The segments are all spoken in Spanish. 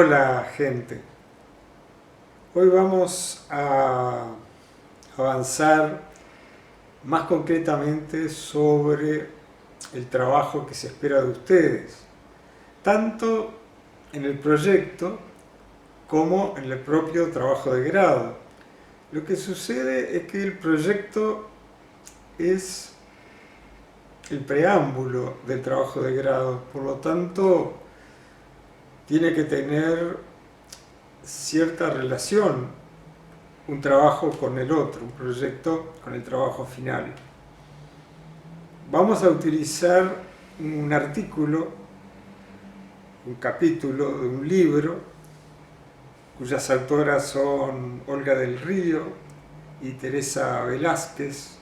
Hola gente, hoy vamos a avanzar más concretamente sobre el trabajo que se espera de ustedes, tanto en el proyecto como en el propio trabajo de grado. Lo que sucede es que el proyecto es el preámbulo del trabajo de grado, por lo tanto tiene que tener cierta relación un trabajo con el otro, un proyecto con el trabajo final. Vamos a utilizar un artículo, un capítulo de un libro, cuyas autoras son Olga del Río y Teresa Velázquez.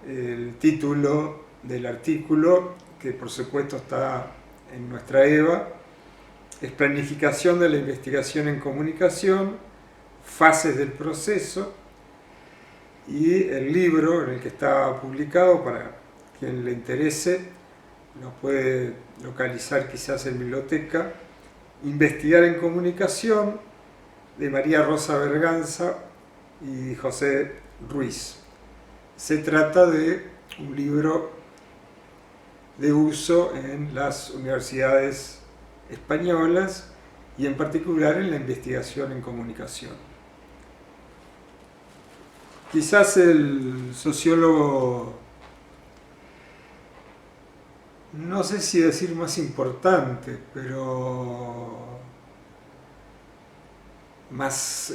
El título del artículo, que por supuesto está en nuestra EVA, es Planificación de la investigación en comunicación, fases del proceso, y el libro en el que está publicado, para quien le interese, lo puede localizar quizás en biblioteca, Investigar en comunicación, de María Rosa Berganza y José Ruiz. Se trata de un libro de uso en las universidades españolas y en particular en la investigación en comunicación. Quizás el sociólogo, no sé si decir más importante, pero más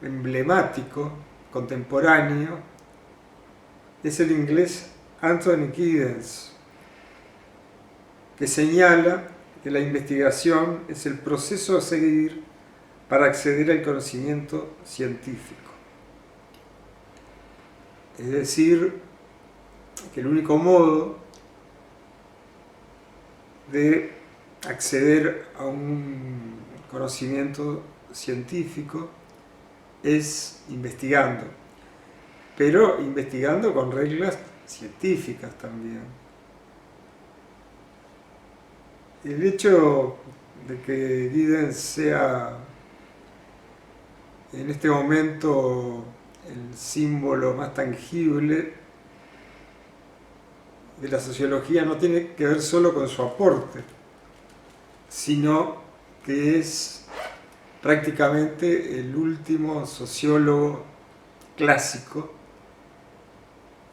emblemático, contemporáneo, es el inglés Anthony Giddens, que señala que la investigación es el proceso a seguir para acceder al conocimiento científico. Es decir, que el único modo de acceder a un conocimiento científico es investigando, pero investigando con reglas científicas también. El hecho de que Giddens sea en este momento el símbolo más tangible de la sociología no tiene que ver solo con su aporte, sino que es prácticamente el último sociólogo clásico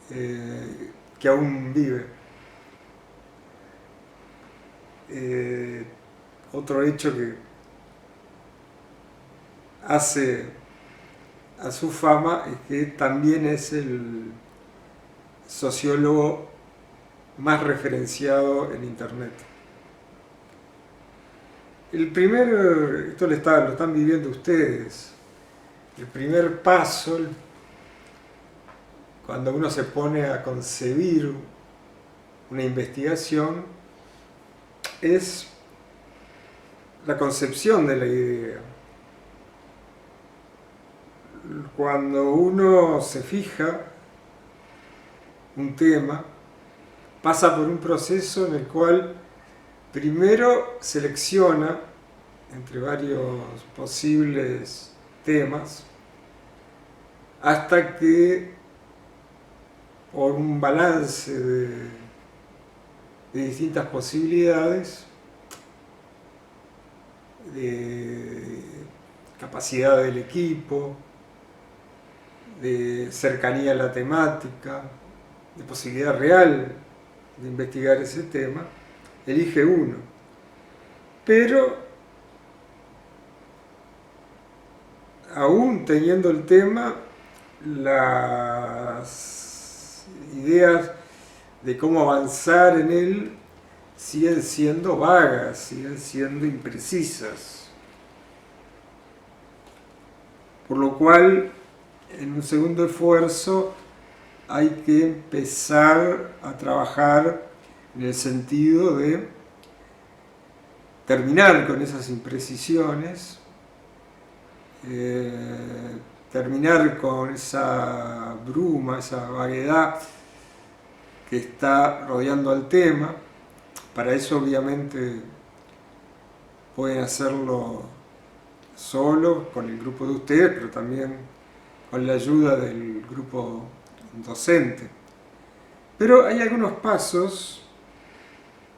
que aún vive. Otro hecho que hace a su fama es que también es el sociólogo más referenciado en Internet. Esto lo están viviendo ustedes, el primer paso, cuando uno se pone a concebir una investigación, es la concepción de la idea. Cuando uno se fija un tema, pasa por un proceso en el cual primero selecciona entre varios posibles temas, hasta que por un balance de distintas posibilidades, de capacidad del equipo, de cercanía a la temática, de posibilidad real de investigar ese tema, elige uno. Pero aún teniendo el tema, las ideas de cómo avanzar en él siguen siendo vagas, siguen siendo imprecisas. Por lo cual, en un segundo esfuerzo, hay que empezar a trabajar en el sentido de terminar con esas imprecisiones, terminar con esa bruma, esa vaguedad que está rodeando al tema. Para eso, obviamente, pueden hacerlo solos, con el grupo de ustedes, pero también con la ayuda del grupo docente. Pero hay algunos pasos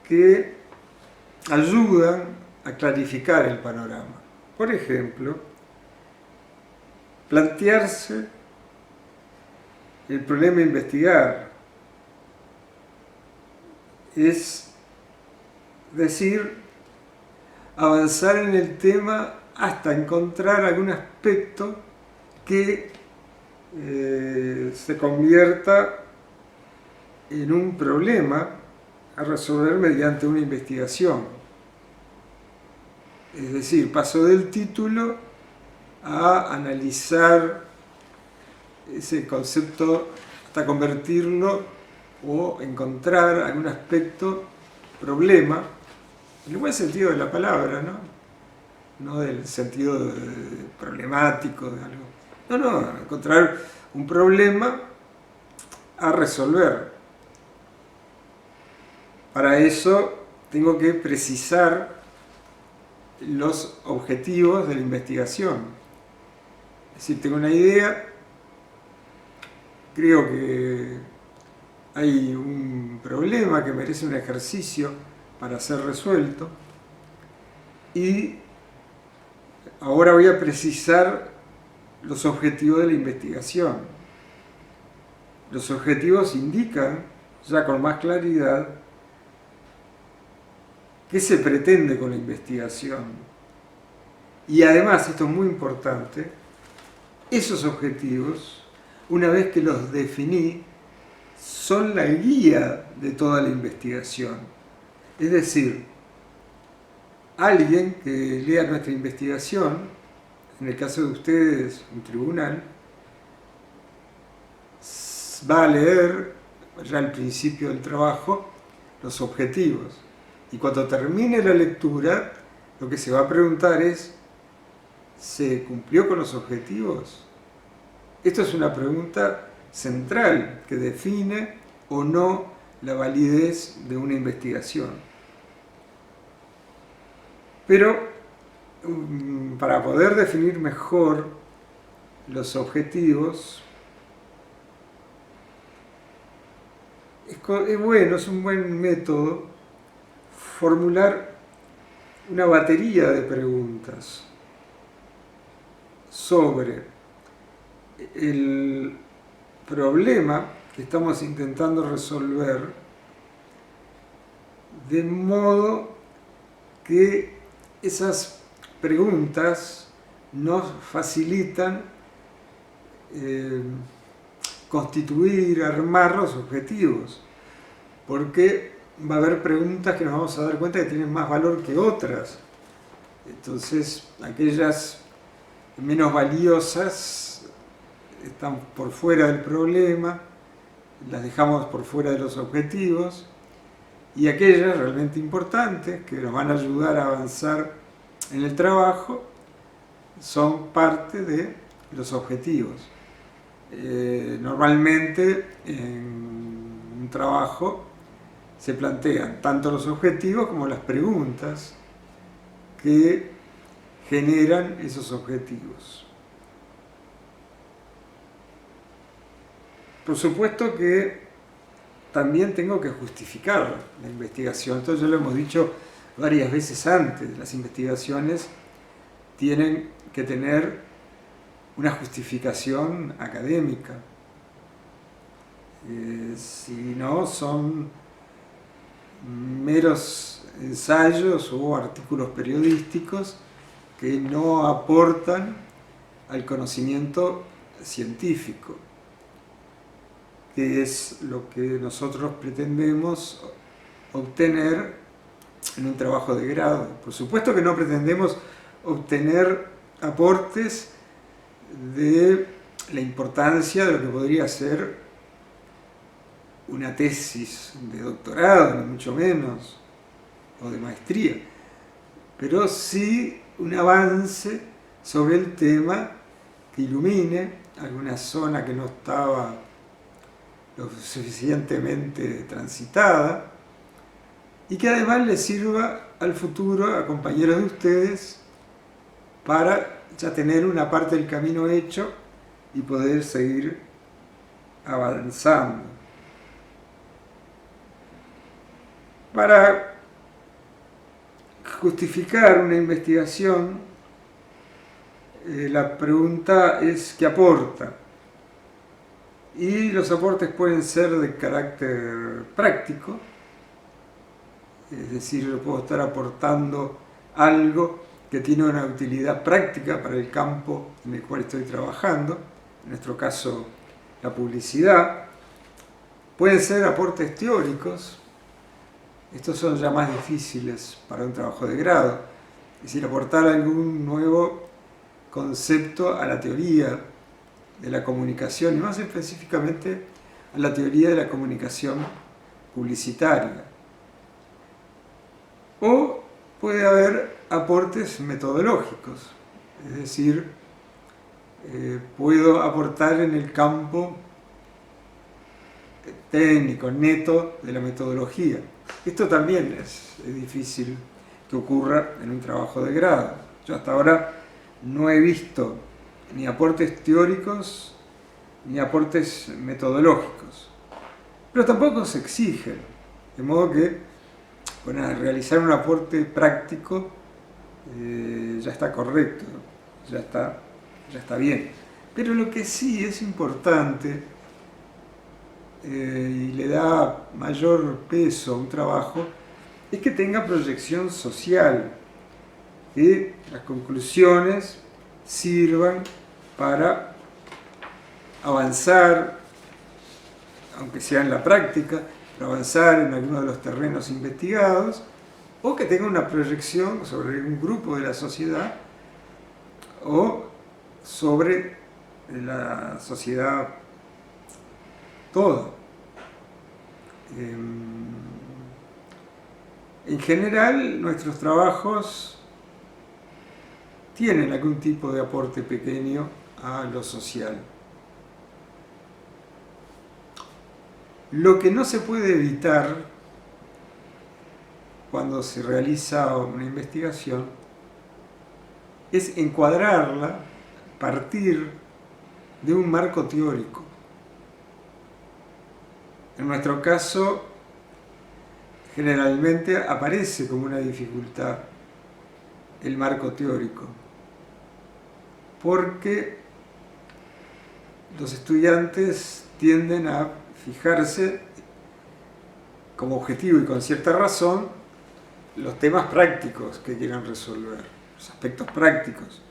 que ayudan a clarificar el panorama. Por ejemplo, plantearse el problema a investigar, es decir, avanzar en el tema hasta encontrar algún aspecto que se convierta en un problema a resolver mediante una investigación. Es decir, paso del título a analizar ese concepto hasta convertirlo o encontrar algún aspecto, problema, en el buen sentido de la palabra, no del sentido problemático de algo. No, encontrar un problema a resolver. Para eso tengo que precisar los objetivos de la investigación. Es decir, tengo una idea, creo que hay un problema que merece un ejercicio para ser resuelto y ahora voy a precisar los objetivos de la investigación. Los objetivos indican ya con más claridad qué se pretende con la investigación. Y además, esto es muy importante, esos objetivos, una vez que los definí, son la guía de toda la investigación. Es decir, alguien que lea nuestra investigación, en el caso de ustedes, un tribunal, va a leer ya al principio del trabajo los objetivos. Y cuando termine la lectura, lo que se va a preguntar es, ¿se cumplió con los objetivos? Esto es una pregunta central que define o no la validez de una investigación. Pero para poder definir mejor los objetivos, es un buen método formular una batería de preguntas sobre el problema que estamos intentando resolver, de modo que esas preguntas nos facilitan constituir, armar los objetivos, porque va a haber preguntas que nos vamos a dar cuenta que tienen más valor que otras. Entonces, aquellas menos valiosas están por fuera del problema, las dejamos por fuera de los objetivos, y aquellas realmente importantes, que nos van a ayudar a avanzar en el trabajo, son parte de los objetivos. Normalmente en un trabajo se plantean tanto los objetivos como las preguntas que generan esos objetivos. Por supuesto que también tengo que justificar la investigación. Esto ya lo hemos dicho varias veces antes. Las investigaciones tienen que tener una justificación académica. Si no, son meros ensayos o artículos periodísticos que no aportan al conocimiento científico, que es lo que nosotros pretendemos obtener en un trabajo de grado. Por supuesto que no pretendemos obtener aportes de la importancia de lo que podría ser una tesis de doctorado, ni mucho menos, o de maestría, pero sí un avance sobre el tema que ilumine alguna zona que no estaba lo suficientemente transitada y que además les sirva al futuro a compañeros de ustedes para ya tener una parte del camino hecho y poder seguir avanzando. Para justificar una investigación, la pregunta es ¿qué aporta? Y los aportes pueden ser de carácter práctico, es decir, yo puedo estar aportando algo que tiene una utilidad práctica para el campo en el cual estoy trabajando, en nuestro caso la publicidad. Pueden ser aportes teóricos, estos son ya más difíciles para un trabajo de grado, es decir, aportar algún nuevo concepto a la teoría de la comunicación y más específicamente a la teoría de la comunicación publicitaria. O puede haber aportes metodológicos, es decir, puedo aportar en el campo técnico, neto de la metodología. Esto también es difícil que ocurra en un trabajo de grado. Yo hasta ahora no he visto ni aportes teóricos ni aportes metodológicos, pero tampoco se exigen, de modo que bueno, realizar un aporte práctico ya está correcto, ya está bien. Pero lo que sí es importante y le da mayor peso a un trabajo es que tenga proyección social, que las conclusiones sirvan para avanzar, aunque sea en la práctica, para avanzar en alguno de los terrenos investigados, o que tenga una proyección sobre un grupo de la sociedad o sobre la sociedad toda. En general, nuestros trabajos tienen algún tipo de aporte pequeño a lo social. Lo que no se puede evitar cuando se realiza una investigación es encuadrarla a partir de un marco teórico. En nuestro caso, generalmente aparece como una dificultad el marco teórico, porque los estudiantes tienden a fijarse como objetivo y con cierta razón los temas prácticos que quieren resolver, los aspectos prácticos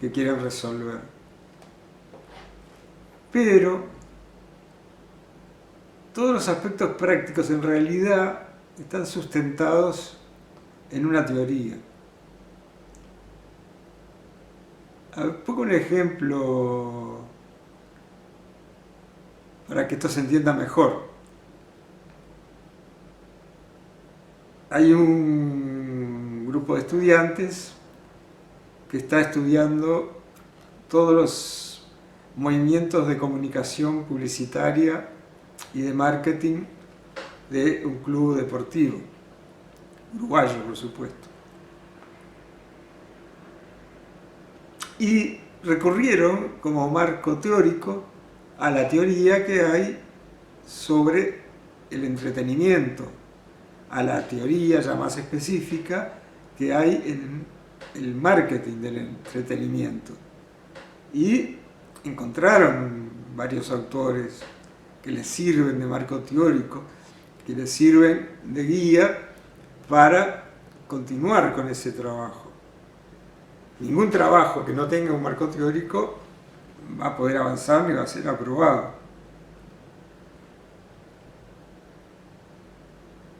que quieren resolver. Pero todos los aspectos prácticos en realidad están sustentados en una teoría. Pongo un ejemplo para que esto se entienda mejor. Hay un grupo de estudiantes que está estudiando todos los movimientos de comunicación publicitaria y de marketing de un club deportivo, uruguayo por supuesto. Y recurrieron como marco teórico a la teoría que hay sobre el entretenimiento, a la teoría ya más específica que hay en el marketing del entretenimiento. Y encontraron varios autores que les sirven de marco teórico, que les sirven de guía para continuar con ese trabajo. Ningún trabajo que no tenga un marco teórico va a poder avanzar ni va a ser aprobado.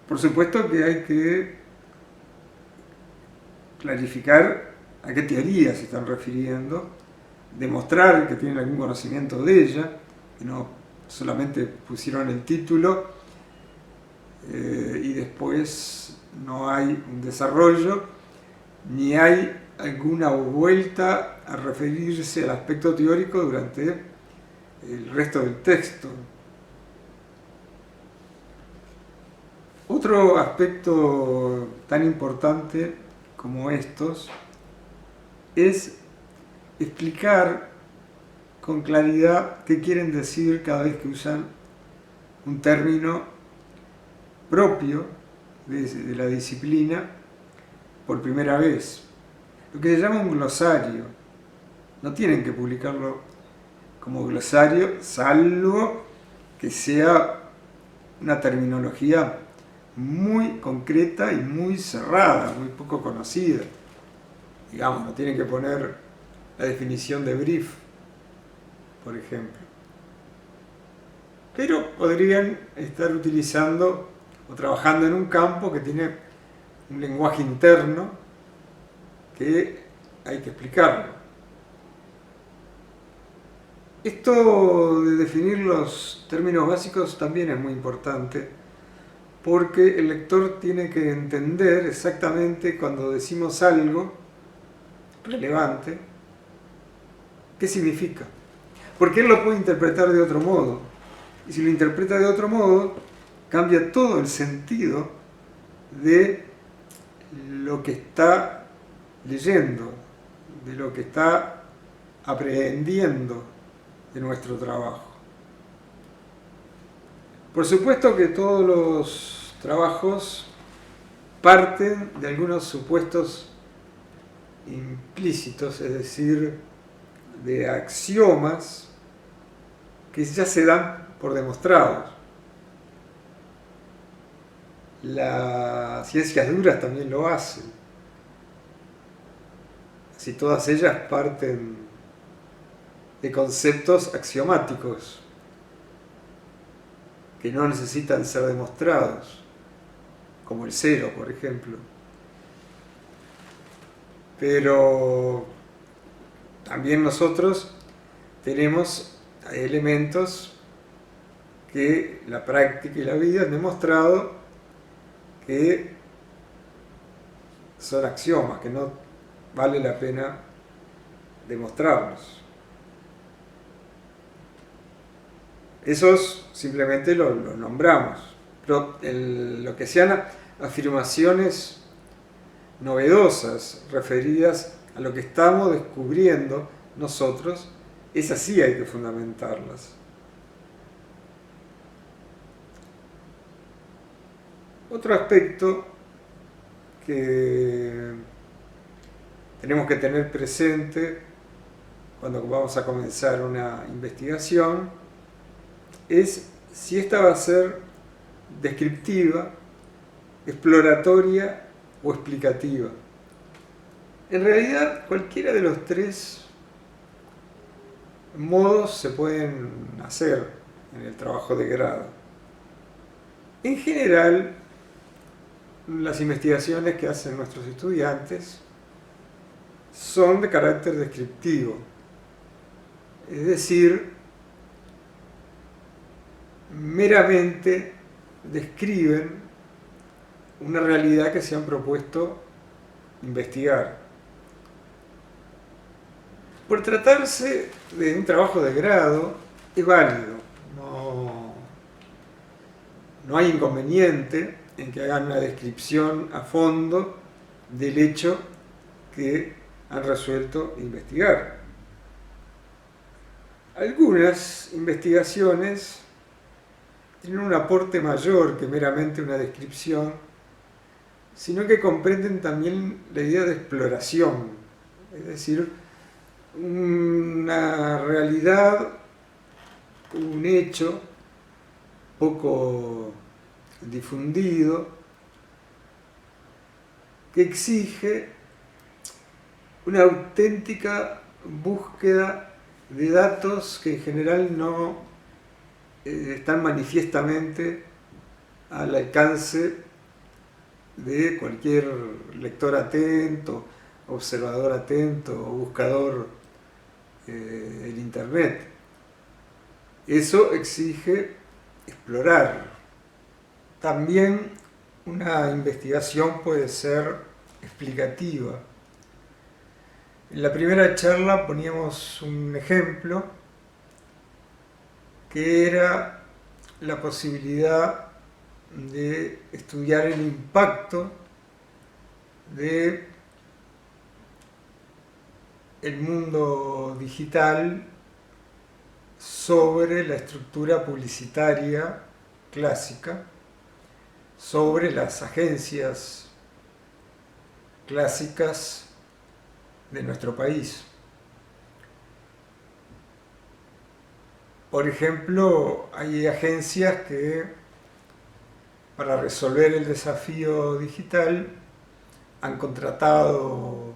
Por supuesto que hay que clarificar a qué teoría se están refiriendo, demostrar que tienen algún conocimiento de ella, que no solamente pusieron el título y después no hay un desarrollo, ni hay alguna vuelta a referirse al aspecto teórico durante el resto del texto. Otro aspecto tan importante como estos es explicar con claridad qué quieren decir cada vez que usan un término propio de la disciplina por primera vez. Lo que se llama un glosario. No tienen que publicarlo como glosario, salvo que sea una terminología muy concreta y muy cerrada, muy poco conocida. Digamos, no tienen que poner la definición de brief, por ejemplo. Pero podrían estar utilizando o trabajando en un campo que tiene un lenguaje interno que hay que explicarlo. Esto de definir los términos básicos también es muy importante, porque el lector tiene que entender exactamente cuando decimos algo relevante, qué significa. Porque él lo puede interpretar de otro modo. Y si lo interpreta de otro modo, cambia todo el sentido de lo que está leyendo, de lo que está aprehendiendo de nuestro trabajo. Por supuesto que todos los trabajos parten de algunos supuestos implícitos, es decir, de axiomas que ya se dan por demostrados. Las ciencias duras también lo hacen. Así todas ellas parten de conceptos axiomáticos que no necesitan ser demostrados, como el cero, por ejemplo. Pero también nosotros tenemos elementos que la práctica y la vida han demostrado que son axiomas, que no vale la pena demostrarlos. Esos simplemente lo nombramos, pero lo que sean afirmaciones novedosas referidas a lo que estamos descubriendo nosotros, esas sí hay que fundamentarlas. Otro aspecto que tenemos que tener presente cuando vamos a comenzar una investigación es si esta va a ser descriptiva, exploratoria o explicativa. En realidad, cualquiera de los tres modos se pueden hacer en el trabajo de grado. En general, las investigaciones que hacen nuestros estudiantes son de carácter descriptivo, es decir, meramente describen una realidad que se han propuesto investigar. Por tratarse de un trabajo de grado, es válido, no hay inconveniente en que hagan una descripción a fondo del hecho que han resuelto investigar. Algunas investigaciones tienen un aporte mayor que meramente una descripción, sino que comprenden también la idea de exploración, es decir, una realidad, un hecho poco difundido que exige una auténtica búsqueda de datos que en general no están manifiestamente al alcance de cualquier lector atento, observador atento o buscador en Internet. Eso exige explorar. También una investigación puede ser explicativa. En la primera charla poníamos un ejemplo que era la posibilidad de estudiar el impacto de el mundo digital sobre la estructura publicitaria clásica, sobre las agencias clásicas de nuestro país. Por ejemplo, hay agencias que para resolver el desafío digital han contratado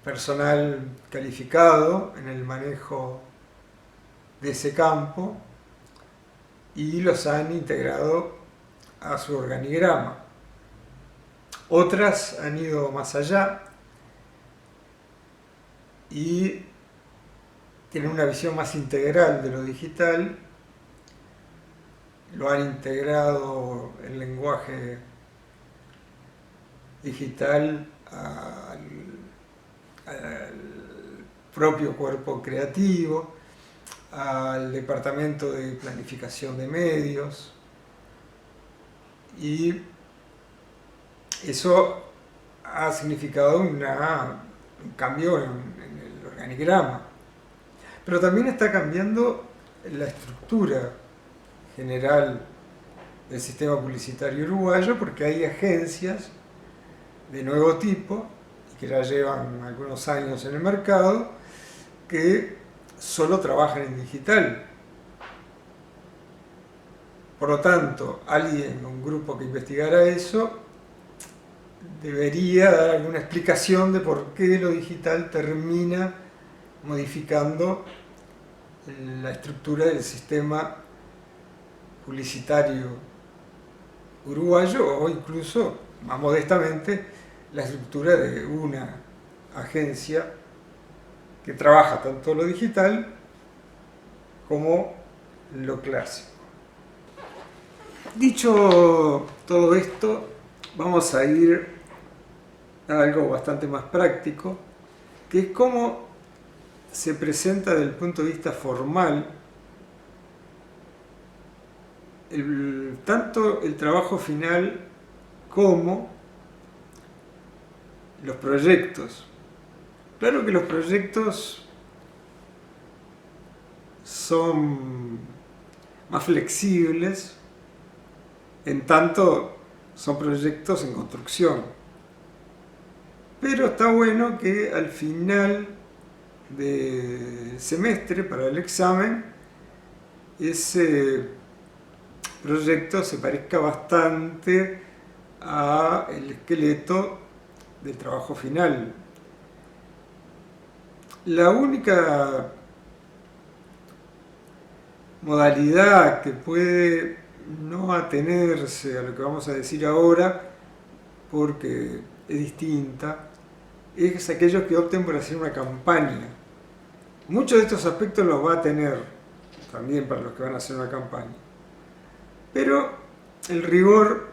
personal calificado en el manejo de ese campo y los han integrado a su organigrama. Otras han ido más allá y tienen una visión más integral de lo digital, lo han integrado el lenguaje digital al propio cuerpo creativo, al departamento de planificación de medios, y eso ha significado un cambio en el organigrama. Pero también está cambiando la estructura general del sistema publicitario uruguayo, porque hay agencias de nuevo tipo, y que ya llevan algunos años en el mercado, que solo trabajan en digital. Por lo tanto, un grupo que investigara eso, debería dar alguna explicación de por qué lo digital termina modificando la estructura del sistema publicitario uruguayo, o incluso, más modestamente, la estructura de una agencia que trabaja tanto lo digital como lo clásico. Dicho todo esto, vamos a ir a algo bastante más práctico, que es cómo se presenta desde el punto de vista formal tanto el trabajo final como los proyectos. Claro que los proyectos son más flexibles en tanto son proyectos en construcción. Pero está bueno que al final del semestre, para el examen, ese proyecto se parezca bastante al esqueleto del trabajo final. La única modalidad que puede no atenerse a lo que vamos a decir ahora, porque es distinta, es aquellos que opten por hacer una campaña. Muchos de estos aspectos los va a tener también para los que van a hacer una campaña, pero el rigor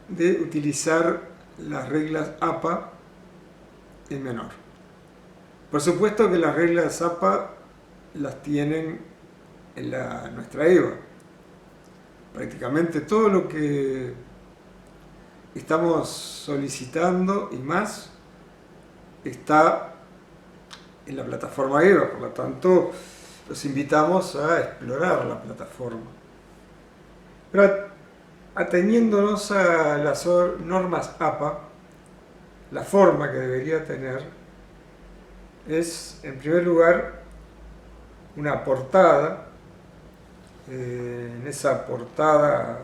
de utilizar las reglas APA es menor. Por supuesto que las reglas APA las tienen en nuestra EVA. Prácticamente todo lo que estamos solicitando y más está en la plataforma EVA, por lo tanto los invitamos a explorar la plataforma. Pero ateniéndonos a las normas APA, la forma que debería tener es, en primer lugar, una portada. En esa portada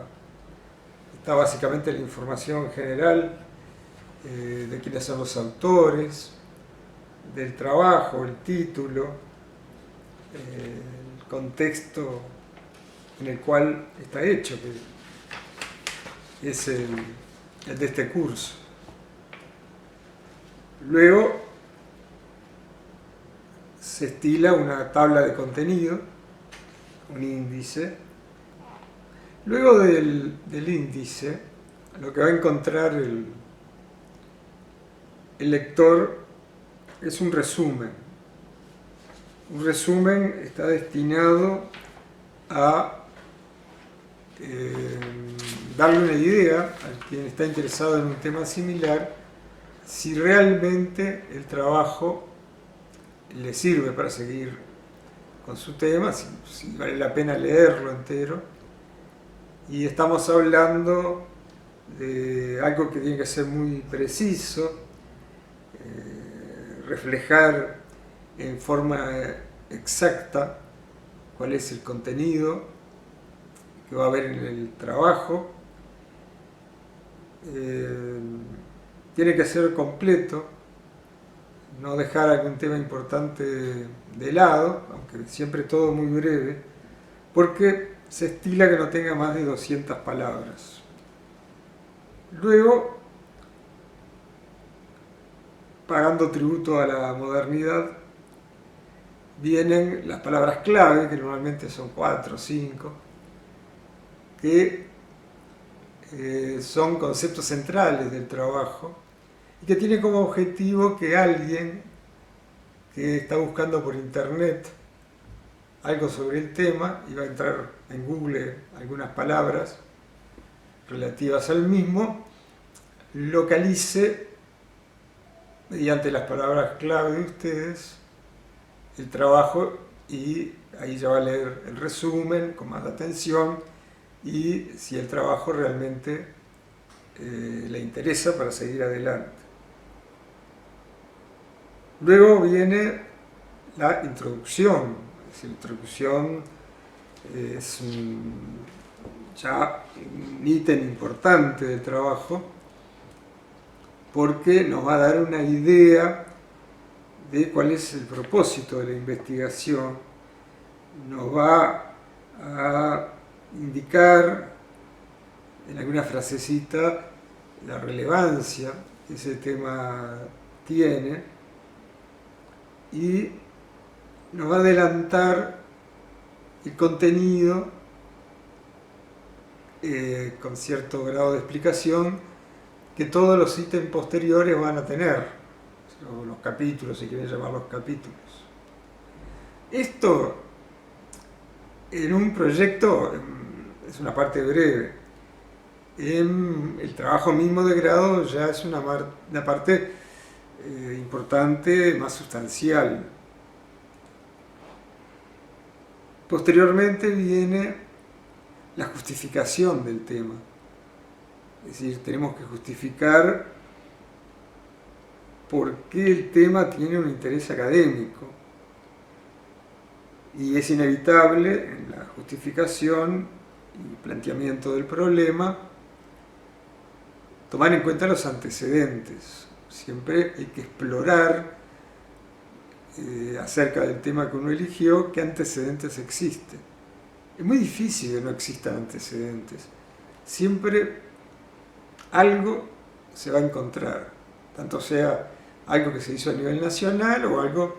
está básicamente la información general de quiénes son los autores, del trabajo, el título, el contexto en el cual está hecho, que es el de este curso. Luego se estila una tabla de contenido, un índice. Luego del índice, lo que va a encontrar el lector es un resumen. Un resumen está destinado a darle una idea a quien está interesado en un tema similar si realmente el trabajo le sirve para seguir con su tema, si vale la pena leerlo entero. Y estamos hablando de algo que tiene que ser muy preciso, reflejar en forma exacta cuál es el contenido que va a haber en el trabajo. Tiene que ser completo, no dejar algún tema importante de lado, aunque siempre todo muy breve, porque se estila que no tenga más de 200 palabras. Luego, pagando tributo a la modernidad, vienen las palabras clave, que normalmente son 4 o 5, que son conceptos centrales del trabajo y que tiene como objetivo que alguien que está buscando por internet algo sobre el tema y va a entrar en Google algunas palabras relativas al mismo, localice mediante las palabras clave de ustedes el trabajo y ahí ya va a leer el resumen con más atención y si el trabajo realmente le interesa para seguir adelante. Luego viene la introducción. La introducción es ya un ítem importante del trabajo porque nos va a dar una idea de cuál es el propósito de la investigación, nos va a indicar en alguna frasecita la relevancia que ese tema tiene y nos va a adelantar el contenido con cierto grado de explicación que todos los ítems posteriores van a tener, o los capítulos, si quieren llamarlos capítulos. Esto en un proyecto es una parte breve. En el trabajo mismo de grado ya es una parte importante, más sustancial. Posteriormente viene la justificación del tema. Es decir, tenemos que justificar por qué el tema tiene un interés académico. Y es inevitable en la justificación y planteamiento del problema tomar en cuenta los antecedentes. Siempre hay que explorar acerca del tema que uno eligió qué antecedentes existen. Es muy difícil que no existan antecedentes. Siempre algo se va a encontrar, tanto sea algo que se hizo a nivel nacional o algo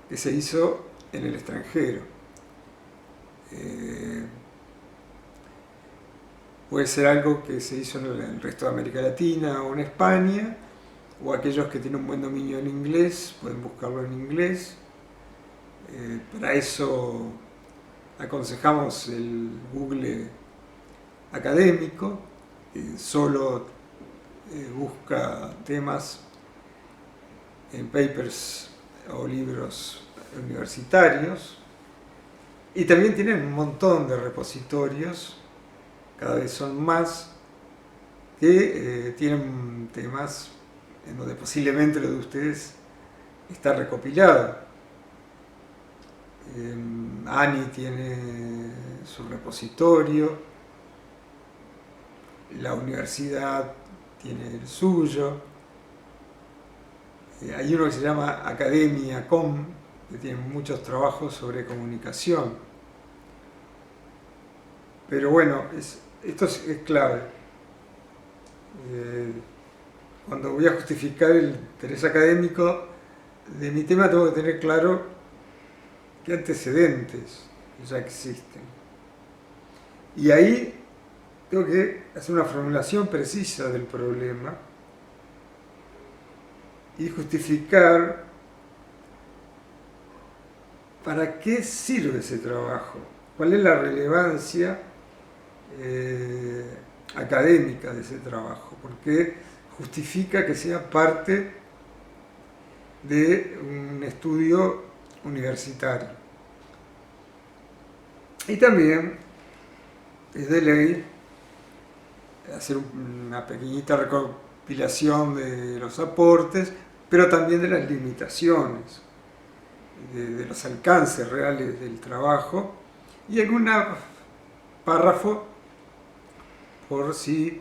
que se hizo en el extranjero. Puede ser algo que se hizo en el resto de América Latina o en España, o aquellos que tienen un buen dominio en inglés pueden buscarlo en inglés. Para eso aconsejamos el Google académico, que solo busca temas en papers o libros universitarios, y también tienen un montón de repositorios, cada vez son más, que tienen temas en donde posiblemente lo de ustedes está recopilado. ANI tiene su repositorio, la universidad tiene el suyo, hay uno que se llama Academia.com, que tiene muchos trabajos sobre comunicación. Pero bueno, esto es clave. Cuando voy a justificar el interés académico de mi tema, tengo que tener claro qué antecedentes ya existen. Y ahí tengo que hacer una formulación precisa del problema y justificar para qué sirve ese trabajo, cuál es la relevancia académica de ese trabajo, porque justifica que sea parte de un estudio universitario. Y también es de ley hacer una pequeñita recopilación de los aportes, pero también de las limitaciones, de los alcances reales del trabajo, y algún párrafo por si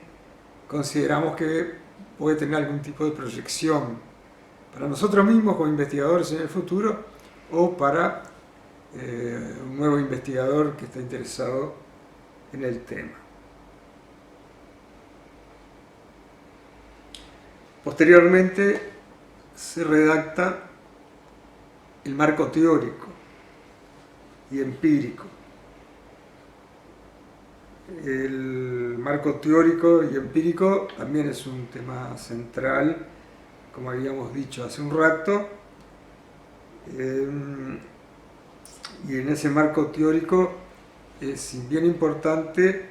consideramos que puede tener algún tipo de proyección para nosotros mismos como investigadores en el futuro o para un nuevo investigador que está interesado en el tema. Posteriormente se redacta el marco teórico y empírico. El marco teórico y empírico también es un tema central, como habíamos dicho hace un rato, y en ese marco teórico es bien importante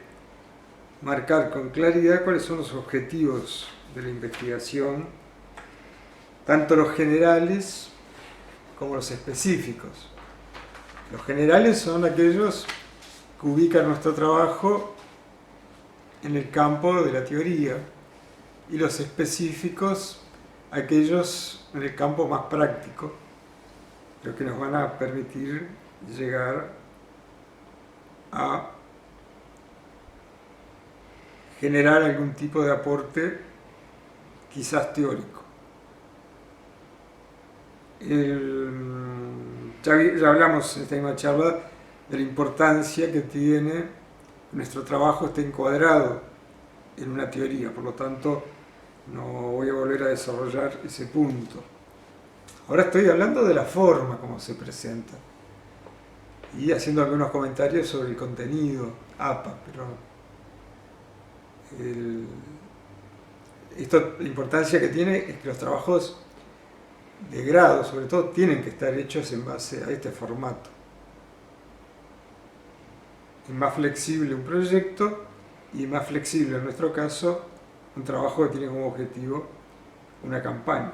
marcar con claridad cuáles son los objetivos de la investigación, tanto los generales como los específicos. Los generales son aquellos que ubican nuestro trabajo en el campo de la teoría, y los específicos aquellos en el campo más práctico, los que nos van a permitir llegar a generar algún tipo de aporte quizás teórico. Ya hablamos en esta misma charla de la importancia que tiene nuestro trabajo esté encuadrado en una teoría, por lo tanto no voy a volver a desarrollar ese punto. Ahora estoy hablando de la forma como se presenta y haciendo algunos comentarios sobre el contenido, APA, pero la importancia que tiene es que los trabajos de grado, sobre todo, tienen que estar hechos en base a este formato. Es más flexible un proyecto y más flexible en nuestro caso un trabajo que tiene como objetivo una campaña.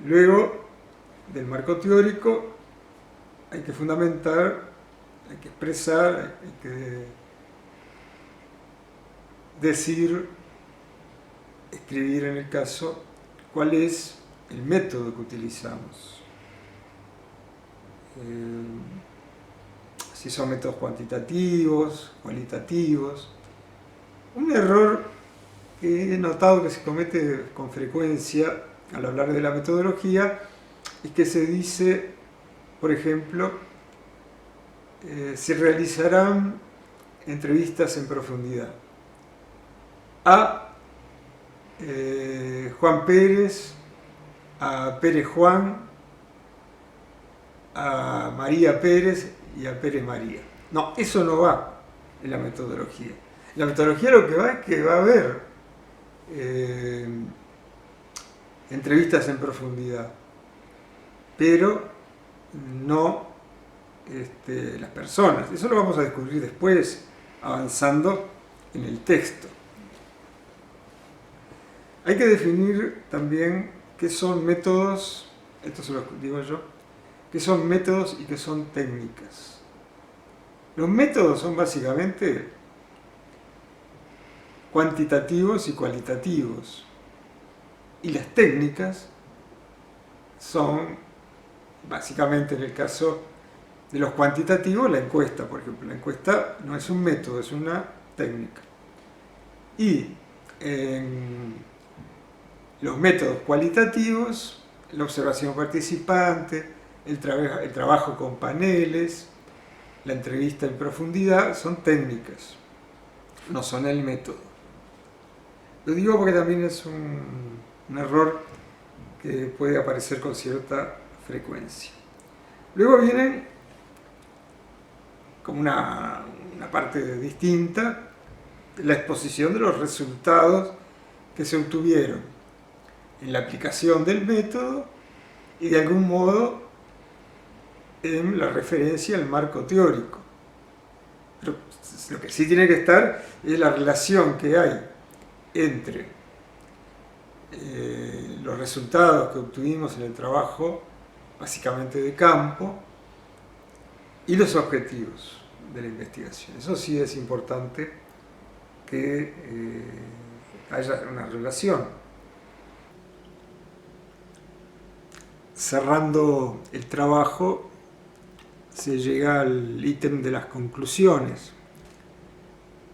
Luego del marco teórico hay que fundamentar, hay que expresar, hay que decir, escribir en el caso, cuál es el método que utilizamos. Si son métodos cuantitativos, cualitativos. Un error que he notado que se comete con frecuencia al hablar de la metodología es que se dice, por ejemplo, se realizarán entrevistas en profundidad a Juan Pérez, a Pérez Juan, a María Pérez y a Pérez María. No, eso no va en la metodología. En la metodología lo que va es que va a haber entrevistas en profundidad, pero no las personas. Eso lo vamos a descubrir después, avanzando en el texto. Hay que definir también qué son métodos, esto se lo digo yo, qué son métodos y qué son técnicas. Los métodos son básicamente cuantitativos y cualitativos, y las técnicas son básicamente, en el caso de los cuantitativos, la encuesta, por ejemplo. La encuesta no es un método, es una técnica. Y en los métodos cualitativos, la observación participante, el trabajo con paneles, la entrevista en profundidad, son técnicas, no son el método. Lo digo porque también es un error que puede aparecer con cierta frecuencia. Luego viene como una parte distinta, la exposición de los resultados que se obtuvieron en la aplicación del método y de algún modo en la referencia al marco teórico. Pero Lo que sí tiene que estar es la relación que hay entre los resultados que obtuvimos en el trabajo, básicamente de campo, y los objetivos de la investigación. Eso sí es importante que haya una relación. Cerrando el trabajo, se llega al ítem de las conclusiones,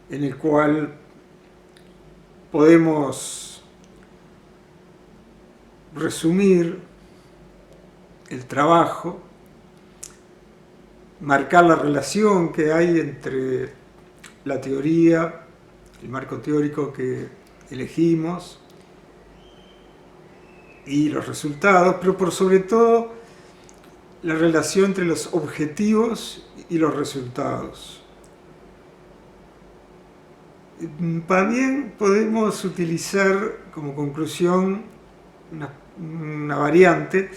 en el cual podemos resumir el trabajo, marcar la relación que hay entre la teoría, el marco teórico que elegimos y los resultados, pero por sobre todo la relación entre los objetivos y los resultados. También podemos utilizar como conclusión una variante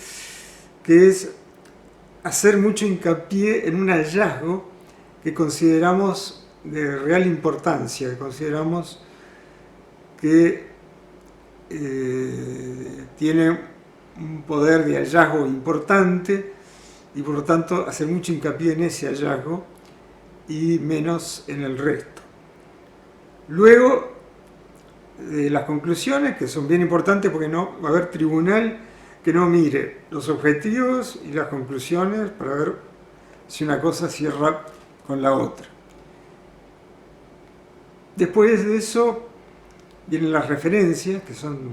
que es hacer mucho hincapié en un hallazgo que consideramos de real importancia, que consideramos que tiene un poder de hallazgo importante y por lo tanto hacer mucho hincapié en ese hallazgo y menos en el resto. Luego, las conclusiones, que son bien importantes porque no va a haber tribunal que no mire los objetivos y las conclusiones para ver si una cosa cierra con la otra. Después de eso vienen las referencias, que son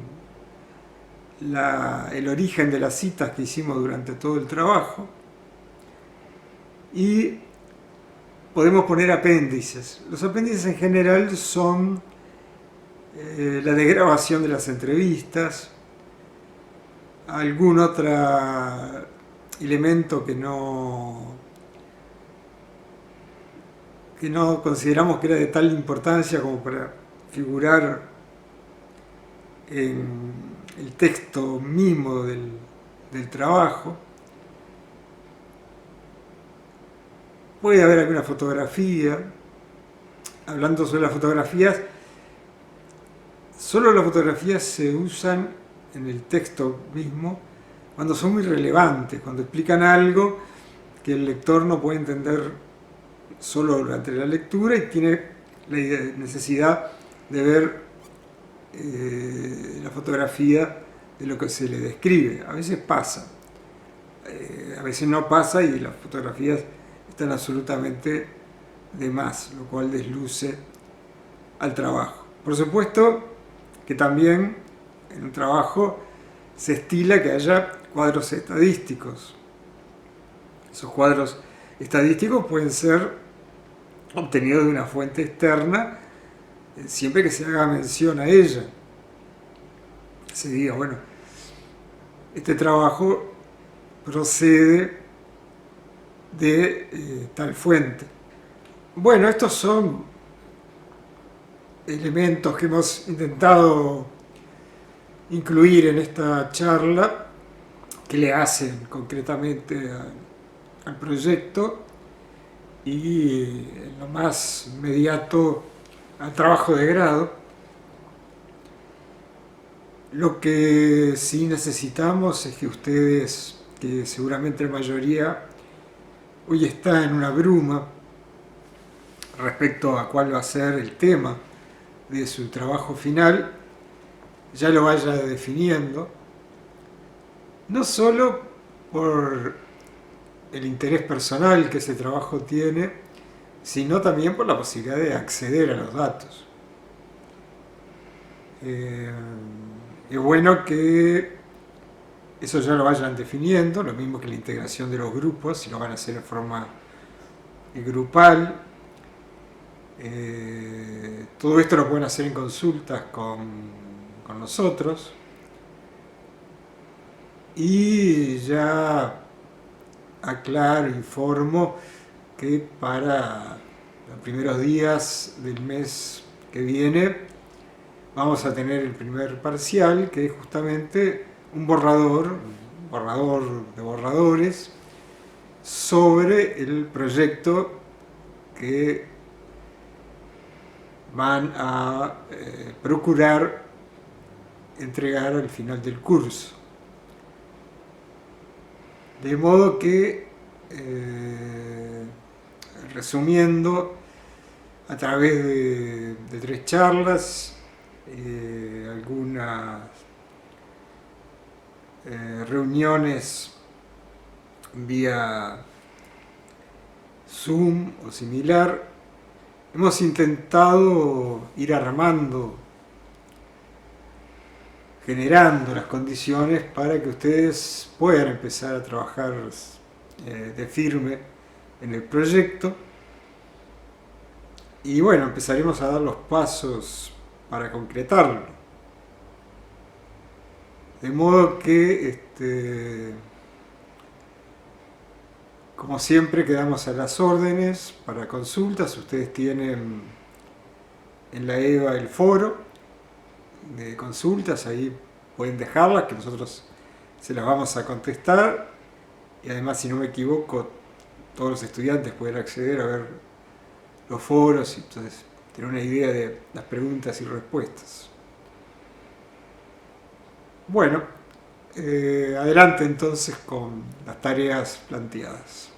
el origen de las citas que hicimos durante todo el trabajo, y podemos poner apéndices. Los apéndices en general son la desgrabación de las entrevistas, algún otro elemento que no consideramos que era de tal importancia como para figurar en el texto mismo del trabajo. Puede haber alguna fotografía. Hablando sobre las fotografías, solo las fotografías se usan en el texto mismo cuando son muy relevantes, cuando explican algo que el lector no puede entender solo durante la lectura y tiene la necesidad de ver la fotografía de lo que se le describe. A veces pasa, a veces no pasa y las fotografías están absolutamente de más, lo cual desluce al trabajo. Por supuesto que también en un trabajo se estila que haya cuadros estadísticos. Esos cuadros estadísticos pueden ser obtenidos de una fuente externa, siempre que se haga mención a ella. Se diga, bueno, este trabajo procede de tal fuente. Bueno, estos son elementos que hemos intentado incluir en esta charla, que le hacen concretamente al proyecto y en lo más inmediato al trabajo de grado. Lo que sí necesitamos es que ustedes, que seguramente la mayoría hoy está en una bruma respecto a cuál va a ser el tema de su trabajo final, ya lo vaya definiendo, no solo por el interés personal que ese trabajo tiene, sino también por la posibilidad de acceder a los datos. Es bueno que eso ya lo vayan definiendo, lo mismo que la integración de los grupos, si lo van a hacer de forma grupal. Todo esto lo pueden hacer en consultas con nosotros. Y ya aclaro, informo que para los primeros días del mes que viene vamos a tener el primer parcial, que es justamente un borrador de borradores sobre el proyecto que van a procurar entregar al final del curso. De modo que, resumiendo, a través de 3 charlas, algunas reuniones vía Zoom o similar, hemos intentado ir armando, generando las condiciones para que ustedes puedan empezar a trabajar de firme en el proyecto. Y bueno, empezaremos a dar los pasos para concretarlo. De modo que, como siempre, quedamos a las órdenes para consultas. Ustedes tienen en la EVA el foro de consultas, ahí pueden dejarlas, que nosotros se las vamos a contestar. Y además, si no me equivoco, todos los estudiantes pueden acceder a ver los foros y entonces tener una idea de las preguntas y respuestas. Bueno, adelante entonces con las tareas planteadas.